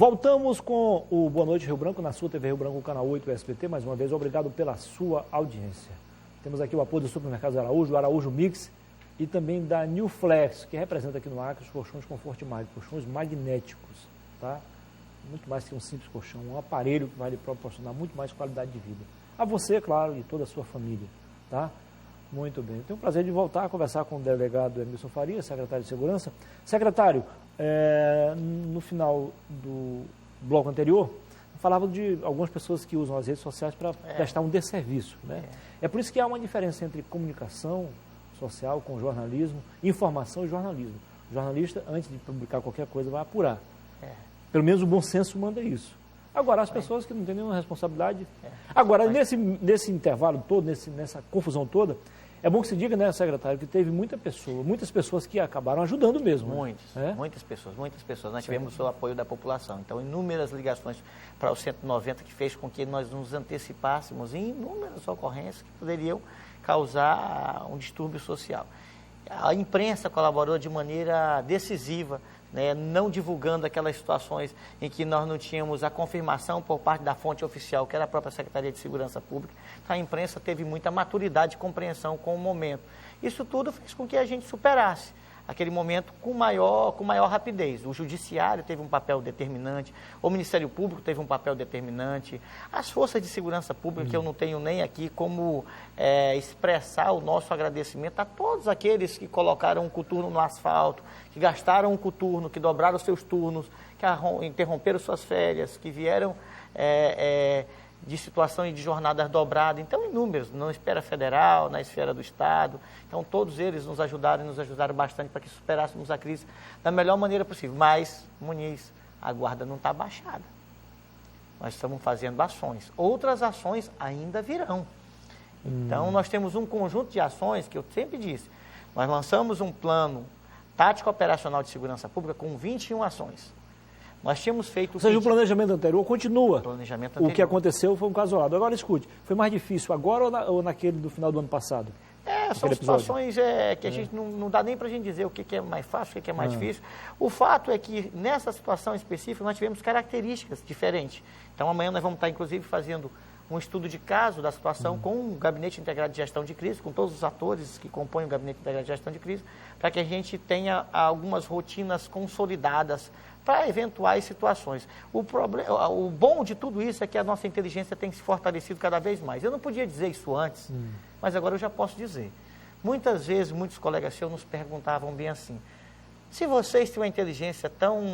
voltamos com o Boa Noite Rio Branco, na sua TV Rio Branco, canal 8 SBT. Mais uma vez, obrigado pela sua audiência. Temos aqui o apoio do Supermercado Araújo, Araújo Mix e também da New Flex, que representa aqui no Acre os colchões Conforto Mag, colchões magnéticos, tá? Muito mais que um simples colchão, um aparelho que vai lhe proporcionar muito mais qualidade de vida. A você, claro, e toda a sua família, tá? Muito bem. Tenho o prazer de voltar a conversar com o delegado Emilson Faria, secretário de Segurança. Secretário, no final do bloco anterior, falava de algumas pessoas que usam as redes sociais para prestar um desserviço, né? É por isso que há uma diferença entre comunicação social com jornalismo, informação e jornalismo. O jornalista, antes de publicar qualquer coisa, vai apurar. Pelo menos o bom senso manda isso. Agora, as pessoas que não têm nenhuma responsabilidade... Agora, nesse intervalo todo, nessa confusão toda, é bom que se diga, né, secretário, que teve muitas pessoas que acabaram ajudando mesmo. Muitas pessoas. Nós tivemos o apoio da população. Então, inúmeras ligações para o 190 que fez com que nós nos antecipássemos em inúmeras ocorrências que poderiam causar um distúrbio social. A imprensa colaborou de maneira decisiva, né, não divulgando aquelas situações em que nós não tínhamos a confirmação por parte da fonte oficial, que era a própria Secretaria de Segurança Pública. Então, a imprensa teve muita maturidade e compreensão com o momento. Isso tudo fez com que a gente superasse aquele momento com maior rapidez. O Judiciário teve um papel determinante, o Ministério Público teve um papel determinante, as forças de segurança pública, que eu não tenho nem aqui como expressar o nosso agradecimento a todos aqueles que colocaram um coturno no asfalto, que gastaram um coturno, que dobraram seus turnos, que interromperam suas férias, que vieram de situação e de jornadas dobradas. Então, inúmeros, na esfera federal, na esfera do Estado. Então, todos eles nos ajudaram e nos ajudaram bastante para que superássemos a crise da melhor maneira possível. Mas, Muniz, a guarda não está baixada. Nós estamos fazendo ações. Outras ações ainda virão. Então, nós temos um conjunto de ações que eu sempre disse. Nós lançamos um plano tático operacional de segurança pública com 21 ações. Nós tínhamos feito... Ou seja, o planejamento anterior continua. O planejamento anterior. O que aconteceu foi um caso isolado. Agora, escute, foi mais difícil agora ou naquele do final do ano passado? São situações que a gente não dá nem para a gente dizer o que é mais fácil, o que é mais difícil. O fato é que, nessa situação específica, nós tivemos características diferentes. Então, amanhã nós vamos estar, inclusive, fazendo um estudo de caso da situação com o Gabinete Integrado de Gestão de Crise, com todos os atores que compõem o Gabinete Integrado de Gestão de Crise, para que a gente tenha algumas rotinas consolidadas para eventuais situações. O bom de tudo isso é que a nossa inteligência tem se fortalecido cada vez mais. Eu não podia dizer isso antes, mas agora eu já posso dizer. Muitas vezes, muitos colegas seus nos perguntavam bem assim, se vocês têm uma inteligência tão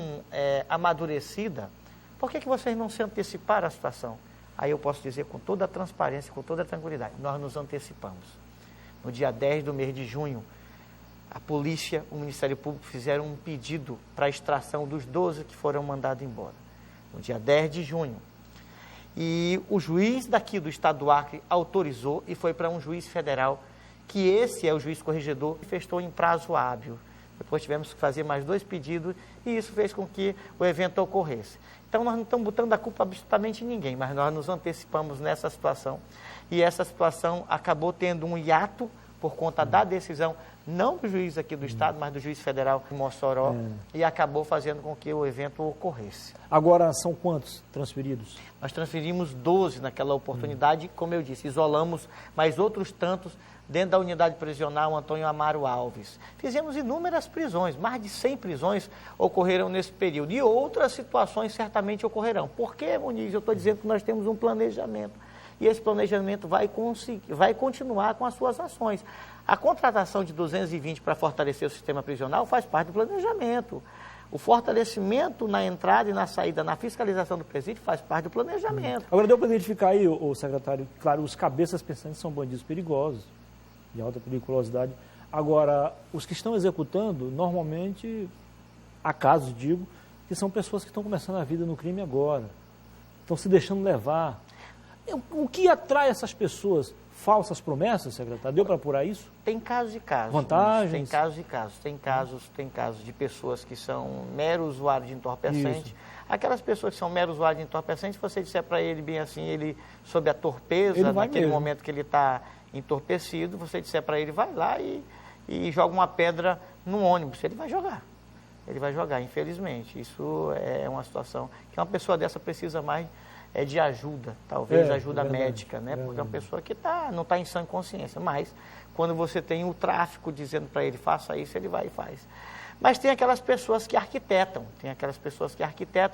amadurecida, por que vocês não se anteciparam à situação? Aí eu posso dizer com toda a transparência, com toda a tranquilidade, nós nos antecipamos. No dia 10 do mês de junho, a polícia, o Ministério Público fizeram um pedido para a extração dos 12 que foram mandados embora. No dia 10 de junho. E o juiz daqui do estado do Acre autorizou e foi para um juiz federal, que esse é o juiz corregedor, que festou em prazo hábil. Depois tivemos que fazer mais 2 pedidos e isso fez com que o evento ocorresse. Então, nós não estamos botando a culpa absolutamente em ninguém, mas nós nos antecipamos nessa situação. E essa situação acabou tendo um hiato por conta da decisão, não do juiz aqui do Estado, mas do juiz federal de Mossoró, e acabou fazendo com que o evento ocorresse. Agora, são quantos transferidos? Nós transferimos 12 naquela oportunidade, como eu disse, isolamos mais outros tantos dentro da unidade prisional Antônio Amaro Alves. Fizemos inúmeras prisões, mais de 100 prisões ocorreram nesse período, e outras situações certamente ocorrerão. Por que, Muniz? Eu estou dizendo que nós temos um planejamento, e esse planejamento vai continuar com as suas ações. A contratação de 220 para fortalecer o sistema prisional faz parte do planejamento. O fortalecimento na entrada e na saída, na fiscalização do presídio, faz parte do planejamento. Agora, deu para identificar aí, o secretário, claro, os cabeças pensantes são bandidos perigosos, de alta periculosidade. Agora, os que estão executando, normalmente, há casos, digo, que são pessoas que estão começando a vida no crime agora, estão se deixando levar. O que atrai essas pessoas? Falsas promessas, secretário? Deu para apurar isso? Tem casos e casos. Vantagens? Tem casos e casos. Tem casos de pessoas que são meros usuários de entorpecente. Isso. Aquelas pessoas que são meros usuários de entorpecente, se você disser para ele bem assim, ele sob a torpeza, naquele momento que ele está entorpecido, você disser para ele, vai lá e joga uma pedra no ônibus, ele vai jogar. ele vai jogar, infelizmente. Isso é uma situação que uma pessoa dessa precisa mais de ajuda, talvez ajuda médica, né? Porque é uma pessoa que não está em sã consciência, mas quando você tem o tráfico dizendo para ele faça isso, ele vai e faz. Mas tem aquelas pessoas que arquitetam,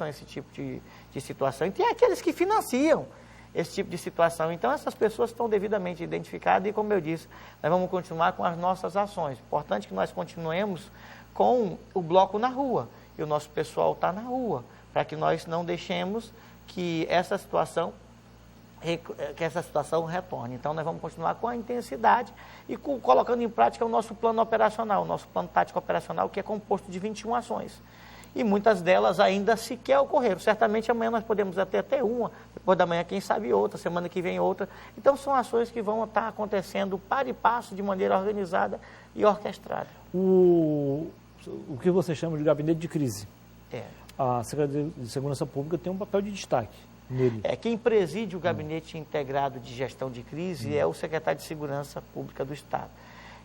esse tipo de situação, e tem aqueles que financiam esse tipo de situação. Então, essas pessoas estão devidamente identificadas e, como eu disse, nós vamos continuar com as nossas ações. Importante que nós continuemos com o bloco na rua, e o nosso pessoal está na rua, para que nós não deixemos que essa situação retorne. Então, nós vamos continuar com a intensidade e colocando em prática o nosso plano operacional, o nosso plano tático operacional, que é composto de 21 ações. E muitas delas ainda sequer ocorreram. Certamente amanhã nós podemos até uma, depois da manhã quem sabe outra, semana que vem outra. Então são ações que vão estar acontecendo para e passo, de maneira organizada e orquestrada. O que você chama de gabinete de crise. A Secretaria de Segurança Pública tem um papel de destaque nele. Quem preside o Gabinete Integrado de Gestão de Crise é o secretário de Segurança Pública do Estado.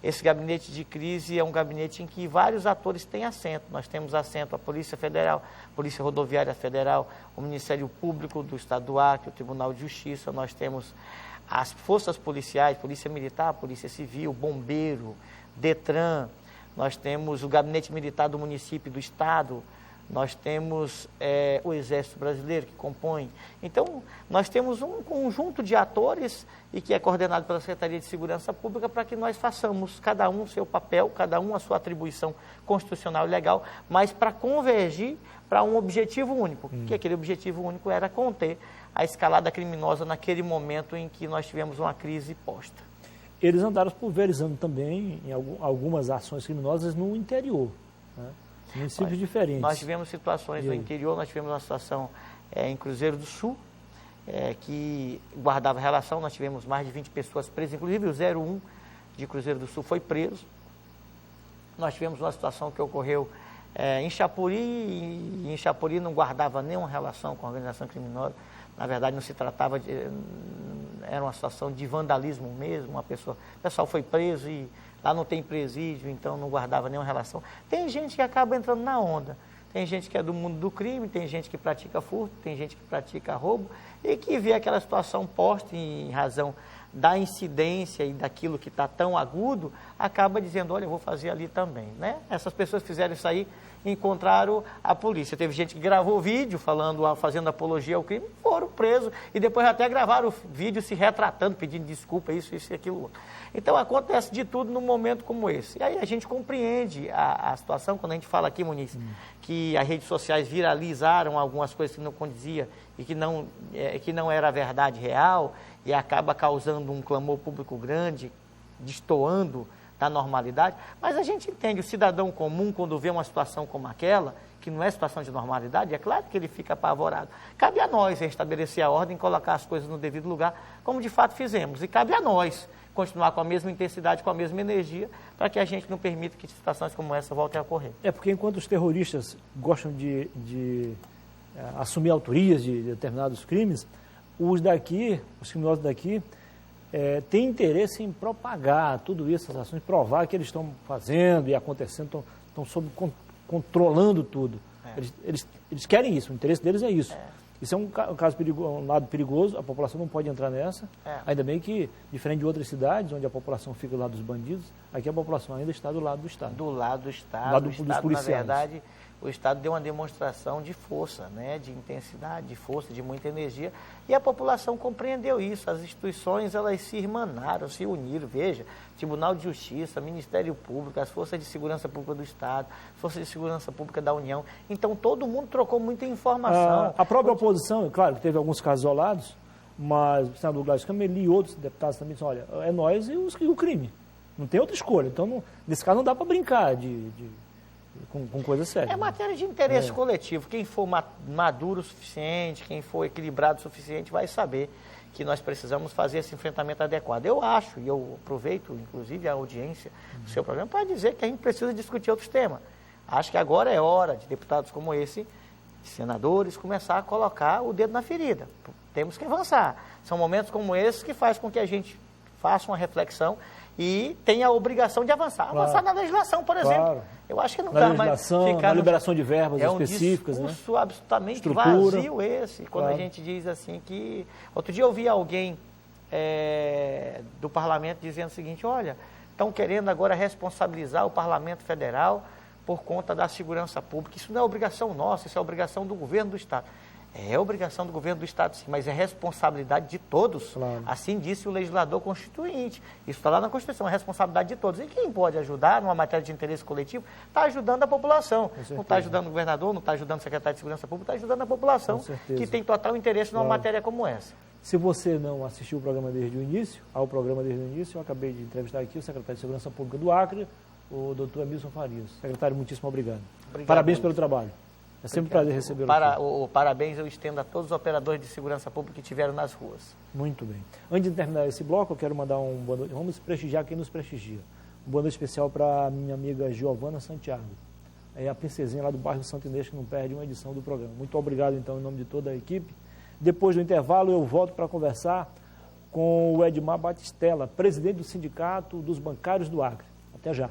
Esse gabinete de crise é um gabinete em que vários atores têm assento. Nós temos assento a Polícia Federal, Polícia Rodoviária Federal, o Ministério Público do Estado do Acre, o Tribunal de Justiça, nós temos as forças policiais, Polícia Militar, Polícia Civil, Bombeiro, Detran, nós temos o Gabinete Militar do município e do Estado, nós temos o Exército Brasileiro que compõe. Então, nós temos um conjunto de atores e que é coordenado pela Secretaria de Segurança Pública para que nós façamos cada um o seu papel, cada um a sua atribuição constitucional e legal, mas para convergir para um objetivo único, que aquele objetivo único era conter a escalada criminosa naquele momento em que nós tivemos uma crise posta. Eles andaram pulverizando também em algumas ações criminosas no interior, né? Municípios diferentes. Nós tivemos situações no interior, nós tivemos uma situação em Cruzeiro do Sul, que guardava relação, nós tivemos mais de 20 pessoas presas, inclusive o 01 de Cruzeiro do Sul foi preso. Nós tivemos uma situação que ocorreu em Chapuri, e em Chapuri não guardava nenhuma relação com a organização criminosa, na verdade não se tratava de... era uma situação de vandalismo mesmo, o pessoal foi preso e lá não tem presídio, então não guardava nenhuma relação. Tem gente que acaba entrando na onda, tem gente que é do mundo do crime, tem gente que pratica furto, tem gente que pratica roubo e que vê aquela situação posta em razão da incidência e daquilo que está tão agudo, acaba dizendo, olha, eu vou fazer ali também, né? Essas pessoas fizeram isso aí, encontraram a polícia. Teve gente que gravou vídeo fazendo apologia ao crime, foram presos e depois até gravaram o vídeo se retratando, pedindo desculpa, isso e aquilo outro. Então acontece de tudo num momento como esse. E aí a gente compreende a situação, quando a gente fala aqui, Muniz, que as redes sociais viralizaram algumas coisas que não condizia e que não era a verdade real e acaba causando um clamor público grande, destoando da normalidade, mas a gente entende, o cidadão comum, quando vê uma situação como aquela, que não é situação de normalidade, é claro que ele fica apavorado. Cabe a nós restabelecer a ordem, colocar as coisas no devido lugar, como de fato fizemos, e cabe a nós continuar com a mesma intensidade, com a mesma energia, para que a gente não permita que situações como essa voltem a ocorrer. Porque enquanto os terroristas gostam de assumir autorias de determinados crimes, os criminosos daqui, têm interesse em propagar tudo isso, as ações, provar que eles estão fazendo e acontecendo, estão controlando tudo. Eles querem isso, o interesse deles é isso. Isso é um caso perigoso, um lado perigoso, a população não pode entrar nessa, ainda bem que, diferente de outras cidades, onde a população fica do lado dos bandidos, aqui a população ainda está do lado do Estado. Do lado do Estado, do lado dos policiais. Na verdade, o Estado deu uma demonstração de força, né, de intensidade, de força, de muita energia, e a população compreendeu isso. As instituições, elas se irmanaram, se uniram. Veja, Tribunal de Justiça, Ministério Público, as Forças de Segurança Pública do Estado, Forças de Segurança Pública da União. Então, todo mundo trocou muita informação. A própria oposição, claro, que teve alguns casos isolados, mas o senador Gladys Cameli e outros deputados também disseram, olha, é nós e o crime. Não tem outra escolha. Então, nesse caso, não dá para brincar com coisa séria. É matéria de interesse coletivo. Quem for maduro o suficiente, quem for equilibrado o suficiente, vai saber que nós precisamos fazer esse enfrentamento adequado. Eu acho, e eu aproveito, inclusive, a audiência do seu programa para dizer que a gente precisa discutir outros temas. Acho que agora é hora de deputados como esse, de senadores, começar a colocar o dedo na ferida. Temos que avançar. São momentos como esse que faz com que a gente faça uma reflexão e tem a obrigação de avançar. Claro. Avançar na legislação, por exemplo. Claro. Eu acho que não Na dá mais legislação, ficar na liberação de verbas específicas, É um né? discurso absolutamente Estrutura. vazio esse. Quando Claro. a gente diz assim que... Outro dia eu vi alguém do parlamento dizendo o seguinte, olha, estão querendo agora responsabilizar o Parlamento Federal por conta da segurança pública. Isso não é obrigação nossa, isso é obrigação do governo do Estado. É obrigação do governo do Estado, sim, mas é responsabilidade de todos. Claro. Assim disse o legislador constituinte. Isso está lá na Constituição, é responsabilidade de todos. E quem pode ajudar numa matéria de interesse coletivo está ajudando a população. Não está ajudando o governador, não está ajudando o secretário de Segurança Pública, está ajudando a população que tem total interesse numa matéria como essa. Se você não assistiu o programa desde o início, eu acabei de entrevistar aqui o secretário de Segurança Pública do Acre, o doutor Emilson Farias. Secretário, muitíssimo obrigado. Parabéns pelo trabalho. É sempre um prazer recebê-lo aqui. Parabéns eu estendo a todos os operadores de segurança pública que estiveram nas ruas. Muito bem. Antes de terminar esse bloco, eu quero mandar um boa noite. Vamos prestigiar quem nos prestigia. Um boa noite especial para a minha amiga Giovana Santiago. É a princesinha lá do bairro Santo Inês, que não perde uma edição do programa. Muito obrigado, então, em nome de toda a equipe. Depois do intervalo, eu volto para conversar com o Edmar Batistella, presidente do Sindicato dos Bancários do Acre. Até já.